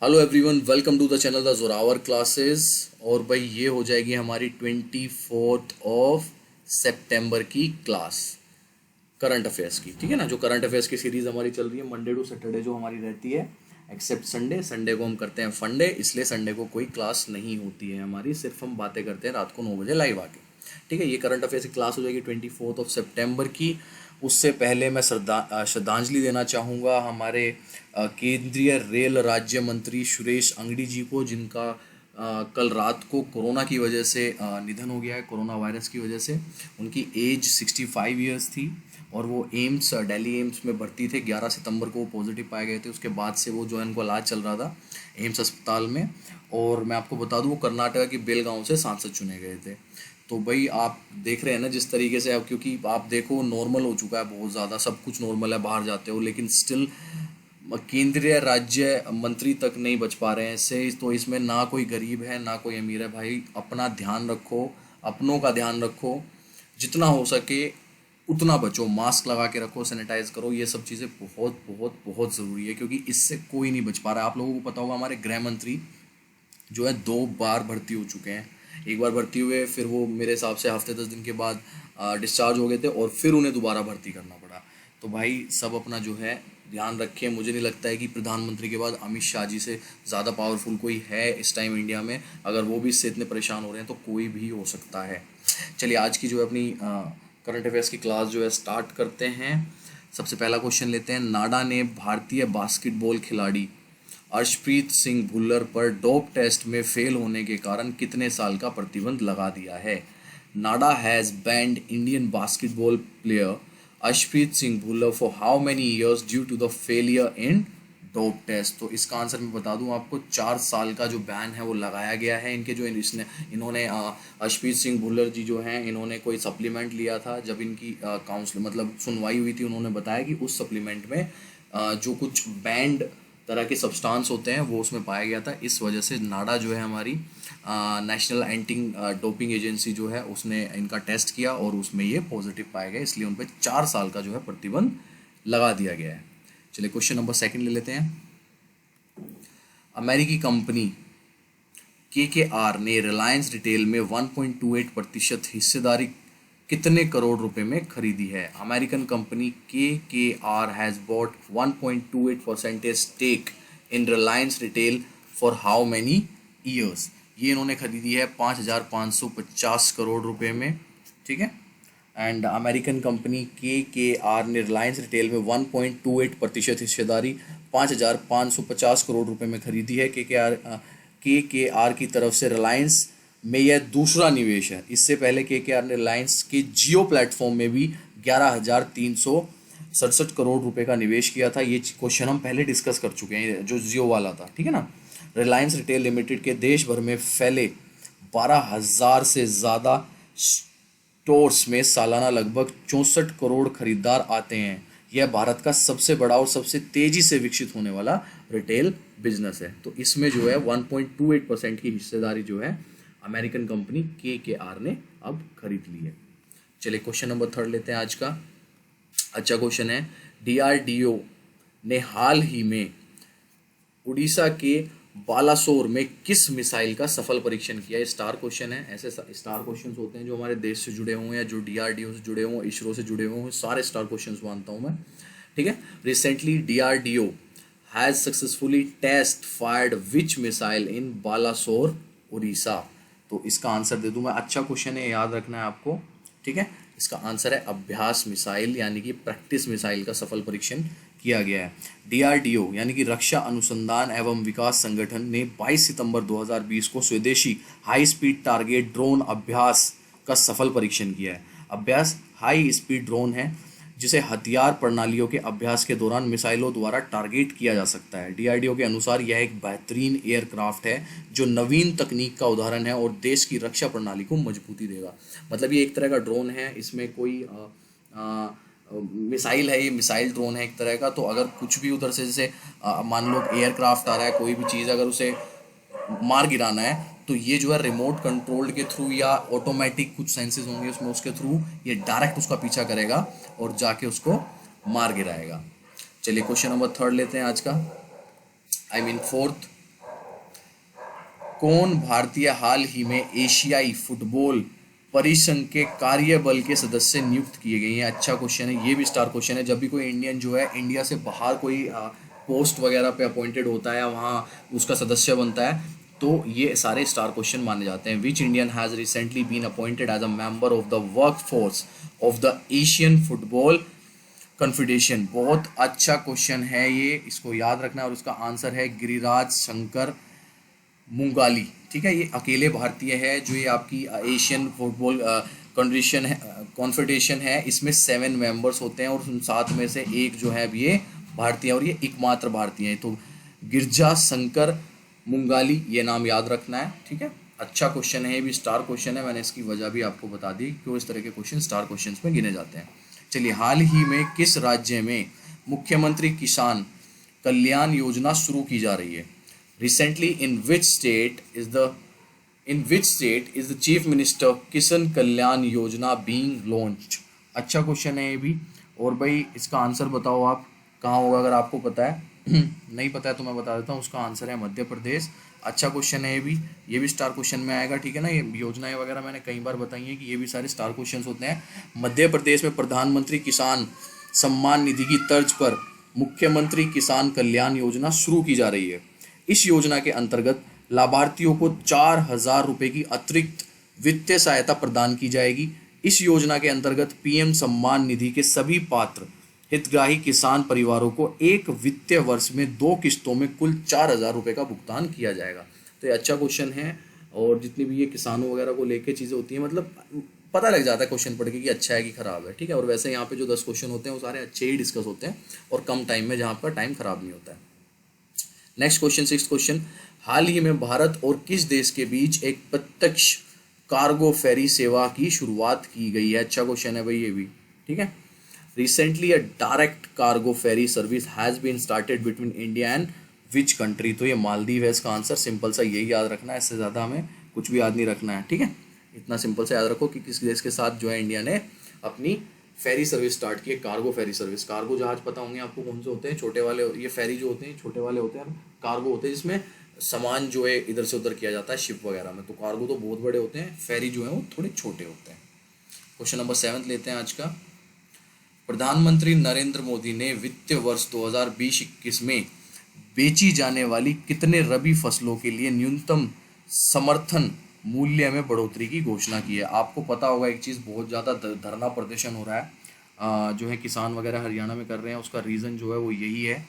Hello everyone, welcome to the channel the Zorawar classes. और भाई ये हो जाएगी हमारी 24 की क्लास करंट अफेयर्स की। ठीक है ना, जो करंट अफेयर्स की सीरीज हमारी चल रही है मंडे टू सैटरडे जो हमारी रहती है, एक्सेप्ट संडे। संडे को हम करते हैं फंडे, इसलिए संडे को कोई क्लास नहीं होती है हमारी, सिर्फ हम बातें करते हैं रात को 9 बजे लाइव आके। ठीक है, ये करंट अफेयर्स की क्लास हो जाएगी 24 की। उससे पहले मैं श्रद्धांजलि देना चाहूँगा हमारे केंद्रीय रेल राज्य मंत्री सुरेश अंगड़ी जी को, जिनका कल रात को कोरोना की वजह से निधन हो गया है, कोरोना वायरस की वजह से। उनकी एज 65 ईयर्स थी और वो दिल्ली एम्स में भर्ती थे। 11 सितंबर को वो पॉजिटिव पाए गए थे। उसके बाद से वो जो है उनको इलाज चल रहा था एम्स अस्पताल में। और मैं आपको बता दूं, वो कर्नाटका की बेलगांव से सांसद चुने गए थे। तो भाई आप देख रहे हैं ना जिस तरीके से, अब क्योंकि आप देखो नॉर्मल हो चुका है बहुत ज़्यादा, सब कुछ नॉर्मल है, बाहर जाते हो, लेकिन स्टिल केंद्रीय राज्य मंत्री तक नहीं बच पा रहे हैं इससे। तो इसमें ना कोई गरीब है ना कोई अमीर है। भाई अपना ध्यान रखो, अपनों का ध्यान रखो, जितना हो सके उतना बचो, मास्क लगा के रखो, सैनिटाइज करो। ये सब चीज़ें बहुत बहुत बहुत ज़रूरी है, क्योंकि इससे कोई नहीं बच पा रहा है। आप लोगों को पता होगा हमारे गृह मंत्री जो है 2 बार भर्ती हो चुके हैं। एक बार भर्ती हुए, फिर वो मेरे हिसाब से हफ्ते 10 दिन के बाद डिस्चार्ज हो गए थे, और फिर उन्हें दोबारा भर्ती करना पड़ा। तो भाई सब अपना जो है ध्यान रखें। मुझे नहीं लगता है कि प्रधानमंत्री के बाद अमित शाह जी से ज़्यादा पावरफुल कोई है इस टाइम इंडिया में। अगर वो भी इससे इतने परेशान हो रहे हैं तो कोई भी हो सकता है। चलिए आज की जो है अपनी करंट अफेयर्स की क्लास जो है स्टार्ट करते हैं। सबसे पहला क्वेश्चन लेते हैं। नाडा ने भारतीय बास्केटबॉल खिलाड़ी अर्शप्रीत सिंह भुल्लर पर डोप टेस्ट में फेल होने के कारण कितने साल का प्रतिबंध लगा दिया है? NADA has banned Indian basketball player Arshpreet Singh Bhullar for how many years due to the failure in dope test. तो इसका आंसर मैं बता दूं आपको, 4 साल का जो बैन है वो लगाया गया है। इनके जो इन्होंने अर्शप्रीत सिंह भुल्लर जी जो हैं, इन्होंने कोई सप्लीमेंट लिया था। जब इनकी काउंसिल मतलब सुनवाई हुई थी, उन्होंने बताया कि उस सप्लीमेंट में जो कुछ बैंड तरह के सब्सटेंस होते हैं वो उसमें पाया गया था। इस वजह से नाडा जो है हमारी नेशनल एंटी डोपिंग एजेंसी जो है, उसने इनका टेस्ट किया और उसमें ये पॉजिटिव पाया गया, इसलिए उन पर 4 साल का जो है प्रतिबंध लगा दिया गया है। चलिए क्वेश्चन नंबर 2 ले लेते हैं। अमेरिकी कंपनी KKR ने रिलायंस रिटेल में 1.28% हिस्सेदारी कितने करोड़ रुपए में खरीदी है? American company KKR has bought 1.28% stake in Reliance Retail for how many years? ये इन्होंने खरीदी है 5,550 करोड़ रुपए में। ठीक है, एंड अमेरिकन कंपनी KKR ने रिलायंस रिटेल में 1.28% हिस्सेदारी 5,550 करोड़ रुपए में खरीदी है। KKR की तरफ से रिलायंस में यह दूसरा निवेश है। इससे पहले KKR ने रिलायंस के जियो प्लेटफॉर्म में भी 11,367 करोड़ रुपए का निवेश किया था। ये क्वेश्चन हम पहले डिस्कस कर चुके हैं, जो जियो वाला था। ठीक है ना, रिलायंस रिटेल लिमिटेड के देश भर में फैले 12,000 से ज़्यादा स्टोर्स में सालाना लगभग 64 करोड़ खरीदार आते हैं। यह भारत का सबसे बड़ा और सबसे तेजी से विकसित होने वाला रिटेल बिजनेस है। तो इसमें जो है 1.28% की हिस्सेदारी जो है अमेरिकन कंपनी KKR ने अब खरीद ली है। चलिए क्वेश्चन नंबर 3 लेते हैं आज का। अच्छा क्वेश्चन है। DRDO ने हाल ही में उड़ीसा के बालासोर में किस मिसाइल का सफल परीक्षण किया? ये स्टार क्वेश्चन है। ऐसे स्टार क्वेश्चंस होते हैं जो हमारे देश से जुड़े हुए हैं, जो DRDO से जुड़े हुए, इसरो से जुड़े हुए हैं, सारे स्टार क्वेश्चंस मानता हूं मैं। ठीक है, recently DRDO has successfully test fired which missile in Balasore Orissa? तो इसका आंसर दे दूं मैं। अच्छा क्वेश्चन है, याद रखना है आपको। ठीक है, इसका आंसर है अभ्यास मिसाइल, यानी कि प्रैक्टिस मिसाइल का सफल परीक्षण किया गया है। DRDO यानी कि रक्षा अनुसंधान एवं विकास संगठन ने 22 सितंबर 2020 को स्वदेशी हाई स्पीड टारगेट ड्रोन अभ्यास का सफल परीक्षण किया है। अभ्यास हाई स्पीड ड्रोन है जिसे हथियार प्रणालियों के अभ्यास के दौरान मिसाइलों द्वारा टारगेट किया जा सकता है। DRDO के अनुसार यह एक बेहतरीन एयरक्राफ्ट है जो नवीन तकनीक का उदाहरण है और देश की रक्षा प्रणाली को मजबूती देगा। मतलब ये एक तरह का ड्रोन है, इसमें कोई मिसाइल है, ये मिसाइल ड्रोन है एक तरह का। तो अगर कुछ भी उधर से, जैसे मान लो एयरक्राफ्ट आ रहा है, कोई भी चीज़ अगर उसे मार गिराना है, तो ये जो है रिमोट कंट्रोल्ड के थ्रू या ऑटोमेटिक कुछ सेंसेस होंगे उसमें, उसके थ्रू ये डायरेक्ट उसका पीछा करेगा और जाके उसको मार गिराएगा। चलिए क्वेश्चन नंबर 3 लेते हैं आज का, I mean 4th। कौन भारतीय हाल ही में एशियाई फुटबॉल परिसंघ के कार्यबल के सदस्य नियुक्त किए गए हैं? अच्छा क्वेश्चन है, ये भी स्टार क्वेश्चन है। जब भी कोई इंडियन जो है इंडिया से बाहर कोई पोस्ट वगैरह पे अपॉइंटेड होता है या वहाँ उसका सदस्य बनता है तो ये सारे स्टार क्वेश्चन माने जाते हैं। Which Indian has recently been appointed as a member of the work force of the Asian Football Confederation? बहुत अच्छा क्वेश्चन है ये, इसको याद रखना। और उसका आंसर है गिरिराज शंकर मुंगाली। ठीक है, ये अकेले भारतीय है जो ये आपकी एशियन फुटबॉल कॉन्फेडरेशन है। इसमें 7 मेंबर्स होते हैं और उन 7 में से एक जो है अब ये भारतीय और ये एकमात्र भारतीय है। तो गिरजा शंकर मुंगाली ये नाम याद रखना है। ठीक है, अच्छा क्वेश्चन है, ये भी स्टार क्वेश्चन है। मैंने इसकी वजह भी आपको बता दी क्यों इस तरह के क्वेश्चन स्टार क्वेश्चन में गिने जाते हैं। चलिए, हाल ही में किस राज्य में मुख्यमंत्री किसान कल्याण योजना शुरू की जा रही है? Recently, in which state is the Chief Minister किसान कल्याण योजना being launched? अच्छा क्वेश्चन है ये भी। और भाई इसका आंसर बताओ आप कहाँ होगा अगर आपको पता है। नहीं पता है तो मैं बता देता हूँ, उसका आंसर है मध्य प्रदेश। अच्छा क्वेश्चन है ये भी स्टार क्वेश्चन में आएगा। ठीक है ना, ये योजनाएं वगैरह मैंने कई बार बताई हैं कि ये भी सारे स्टार क्वेश्चन होते हैं। मध्य प्रदेश में प्रधानमंत्री किसान सम्मान निधि की तर्ज पर मुख्यमंत्री किसान कल्याण योजना शुरू की जा रही है। इस योजना के अंतर्गत लाभार्थियों को 4,000 रुपए की अतिरिक्त वित्तीय सहायता प्रदान की जाएगी। इस योजना के अंतर्गत पीएम सम्मान निधि के सभी पात्र हितग्राही किसान परिवारों को एक वित्तीय वर्ष में 2 किस्तों में कुल 4,000 रुपए का भुगतान किया जाएगा। तो ये अच्छा क्वेश्चन है। और जितनी भी ये किसानों वगैरह को लेके चीज़ें होती हैं, मतलब पता लग जाता है क्वेश्चन पढ़ के कि अच्छा है कि खराब है। ठीक है, और वैसे यहाँ पे जो 10 क्वेश्चन होते हैं वो सारे अच्छे ही डिस्कस होते हैं और कम टाइम में, जहाँ पर टाइम खराब नहीं होता है। नेक्स्ट क्वेश्चन, 6th क्वेश्चन, हाल ही में भारत और किस देश के बीच एक प्रत्यक्ष कार्गो फेरी सेवा की शुरुआत की गई है? अच्छा क्वेश्चन है भाई ये भी। ठीक है, recently a direct cargo ferry service has been started between India and which country? तो ये मालदीव है इसका आंसर। सिंपल सा यही याद रखना है, इससे ज़्यादा हमें कुछ भी याद नहीं रखना है। ठीक है, इतना सिंपल सा याद रखो कि किस देश के साथ जो है इंडिया ने अपनी फेरी सर्विस स्टार्ट की है, कार्गो फेरी सर्विस। कार्गो जहाज पता होंगे आपको कौन से होते हैं, छोटे वाले। ये फेरी जो होते हैं छोटे वाले होते हैं, कार्गो होते हैं जिसमें सामान जो है इधर से उधर किया जाता है शिप वगैरह में। तो कार्गो तो बहुत बड़े होते हैं, फेरी जो है वो थोड़े छोटे होते हैं। क्वेश्चन नंबर 7 लेते हैं आज का। प्रधानमंत्री नरेंद्र मोदी ने वित्तीय वर्ष 2020-21 में बेची जाने वाली कितने रबी फसलों के लिए न्यूनतम समर्थन मूल्य में बढ़ोतरी की घोषणा की है? आपको पता होगा एक चीज़, बहुत ज़्यादा धरना प्रदर्शन हो रहा है जो है किसान वगैरह हरियाणा में कर रहे हैं। उसका रीज़न जो है वो यही है।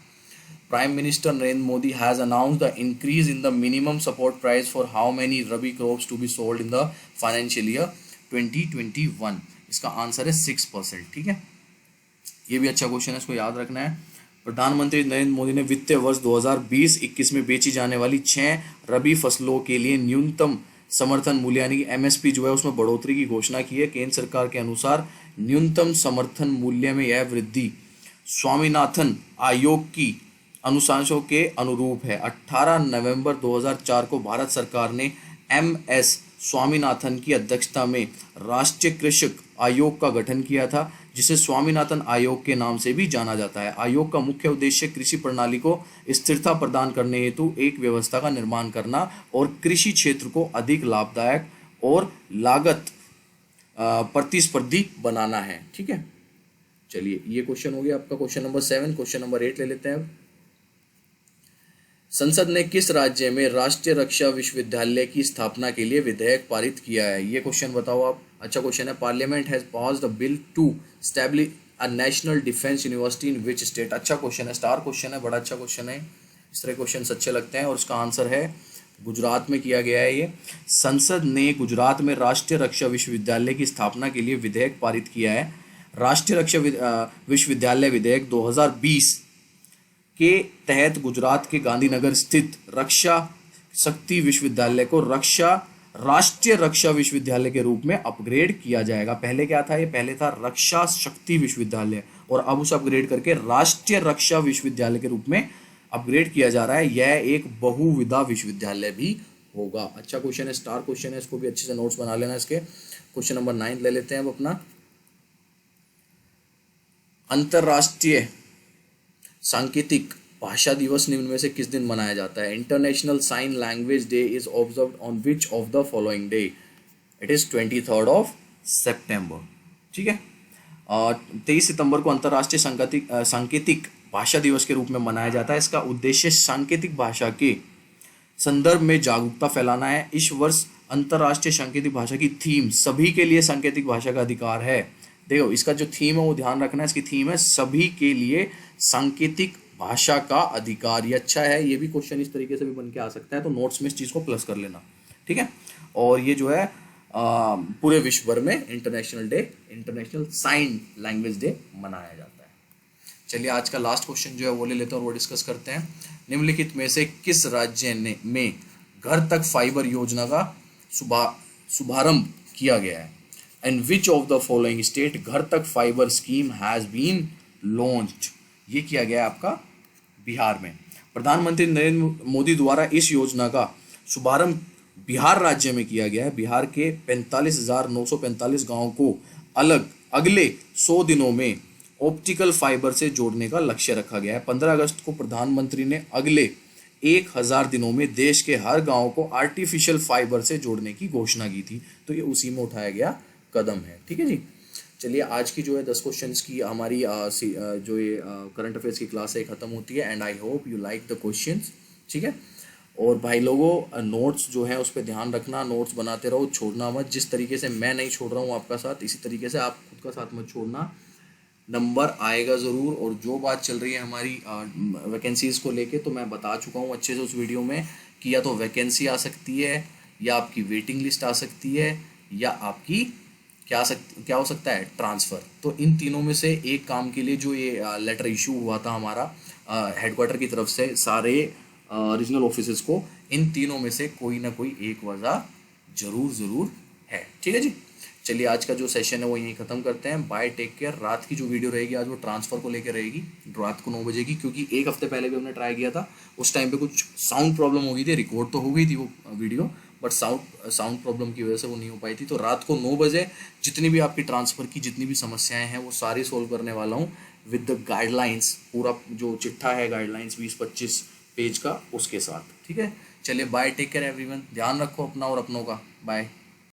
Prime minister Narendra Modi has announced the increase in the minimum support price for how many rabi crops to be sold in the financial year 2021? इसका आंसर है 6%। ठीक है, ये भी अच्छा क्वेश्चन है, इसको याद रखना है। प्रधानमंत्री नरेंद्र मोदी ने वित्तीय वर्ष 2020-21 में बेची जाने वाली 6 रबी फसलों के लिए न्यूनतम समर्थन मूल्य यानी कि एमएसपी जो है उसमें बढ़ोतरी की घोषणा की है। केंद्र सरकार के अनुसार न्यूनतम समर्थन मूल्य में यह वृद्धि स्वामीनाथन आयोग की अनुशंसाओं के अनुरूप है। 18 नवंबर 2004 को भारत सरकार ने एमएस स्वामीनाथन की अध्यक्षता में राष्ट्रीय कृषक आयोग का गठन किया था, जिसे स्वामीनाथन आयोग के नाम से भी जाना जाता है। आयोग का मुख्य उद्देश्य कृषि प्रणाली को स्थिरता प्रदान करने हेतु एक व्यवस्था का निर्माण करना और कृषि क्षेत्र को अधिक लाभदायक और लागत प्रतिस्पर्धी बनाना है। ठीक है, चलिए ये क्वेश्चन हो गया आपका क्वेश्चन नंबर 7। क्वेश्चन नंबर 8 ले लेते हैं। संसद ने किस राज्य में राष्ट्रीय रक्षा विश्वविद्यालय की स्थापना के लिए विधेयक पारित किया है? ये क्वेश्चन बताओ आप। अच्छा क्वेश्चन है। Parliament has passed a bill to establish a national defence university in which state? अच्छा क्वेश्चन है, स्टार क्वेश्चन है, बड़ा अच्छा क्वेश्चन है। इस तरह क्वेश्चन अच्छे लगते हैं और उसका आंसर है गुजरात में किया गया है। ये संसद ने गुजरात में राष्ट्रीय रक्षा विश्वविद्यालय की स्थापना के लिए विधेयक पारित किया है। राष्ट्रीय रक्षा विश्वविद्यालय विधेयक 2020 के तहत गुजरात के गांधीनगर स्थित रक्षा शक्ति विश्वविद्यालय को राष्ट्रीय रक्षा विश्वविद्यालय के रूप में अपग्रेड किया जाएगा। पहले क्या था? ये पहले था रक्षा शक्ति विश्वविद्यालय और अब उसे अपग्रेड करके राष्ट्रीय रक्षा विश्वविद्यालय के रूप में अपग्रेड किया जा रहा है। यह एक बहुविधा विश्वविद्यालय भी होगा। अच्छा क्वेश्चन है, स्टार क्वेश्चन है, इसको भी अच्छे से नोट्स बना लेना इसके। क्वेश्चन नंबर 9 ले लेते हैं अब अपना। अंतरराष्ट्रीय सांकेतिक भाषा दिवस निम्न में से किस दिन मनाया जाता है? International sign language day is observed on which of the following day? It is 23 of September. ठीक है, 23 सितंबर को अंतर्राष्ट्रीय सांकेतिक भाषा दिवस के रूप में मनाया जाता है। इसका उद्देश्य सांकेतिक भाषा के संदर्भ में जागरूकता फैलाना है। इस वर्ष अंतर्राष्ट्रीय सांकेतिक भाषा की थीम सभी के लिए सांकेतिक भाषा का अधिकार है। देखो, इसका जो थीम है वो ध्यान रखना है। इसकी थीम है सभी के लिए सांकेतिक भाषा का अधिकार। ये अच्छा है, ये भी क्वेश्चन इस तरीके से भी बन के आ सकता है, तो नोट्स में इस चीज़ को प्लस कर लेना। ठीक है, और ये जो है पूरे विश्व भर में इंटरनेशनल साइन लैंग्वेज डे मनाया जाता है। चलिए, आज का लास्ट क्वेश्चन जो है वो ले लेते हैं और वो डिस्कस करते हैं। निम्नलिखित में से किस राज्य में घर तक फाइबर योजना का शुभारंभ किया गया है? And which of the following state घर तक fibre scheme has been launched? ये किया गया है आपका बिहार में। प्रधानमंत्री नरेंद्र मोदी द्वारा इस योजना का शुभारंभ बिहार राज्य में किया गया है। बिहार के 45,945 गांवों को अगले 100 दिनों में ऑप्टिकल फाइबर से जोड़ने का लक्ष्य रखा गया है। 15 अगस्त को प्रधानमंत्री ने अगले 1000 दिनों में देश के हर गांव को आर्टिफिशियल फाइबर से जोड़ने की घोषणा की थी। तो ये उसी में उठाया गया कदम है। ठीक है जी, चलिए आज की जो है 10 क्वेश्चंस की हमारी जो ये करंट अफेयर्स की क्लास है ख़त्म होती है। And I hope you like the questions. ठीक है, और भाई लोगों, नोट्स जो है उस पर ध्यान रखना, नोट्स बनाते रहो, छोड़ना मत। जिस तरीके से मैं नहीं छोड़ रहा हूँ आपका साथ, इसी तरीके से आप खुद का साथ मत छोड़ना। नंबर आएगा ज़रूर। और जो बात चल रही है हमारी वैकेंसीज़ को लेके, तो मैं बता चुका हूँ अच्छे से उस वीडियो में कि या तो वैकेंसी आ सकती है, या आपकी वेटिंग लिस्ट आ सकती है, या आपकी क्या हो सकता है, ट्रांसफ़र। तो इन तीनों में से एक काम के लिए जो ये लेटर इशू हुआ था हमारा हेडक्वार्टर की तरफ से सारे रीजनल ऑफिसेस को, इन तीनों में से कोई ना कोई एक वजह ज़रूर है। ठीक है जी, चलिए आज का जो सेशन है वो यहीं ख़त्म करते हैं। Bye, take care. रात की जो वीडियो रहेगी आज वो ट्रांसफ़र को लेकर रहेगी, रात को 9 बजे की, क्योंकि एक हफ्ते पहले भी हमने ट्राई किया था। उस टाइम पे कुछ साउंड प्रॉब्लम हो गई थी, रिकॉर्ड तो हो गई थी वो वीडियो, बट साउंड प्रॉब्लम की वजह से वो नहीं हो पाई थी। तो रात को 9 बजे जितनी भी आपकी ट्रांसफ़र की जितनी भी समस्याएं हैं वो सारी सोल्व करने वाला हूँ विद द गाइडलाइंस। पूरा जो चिट्ठा है गाइडलाइंस 20-25 पेज का, उसके साथ। ठीक है, चलिए बाय, टेक केयर एवरीवन। ध्यान रखो अपना और अपनों का। बाय।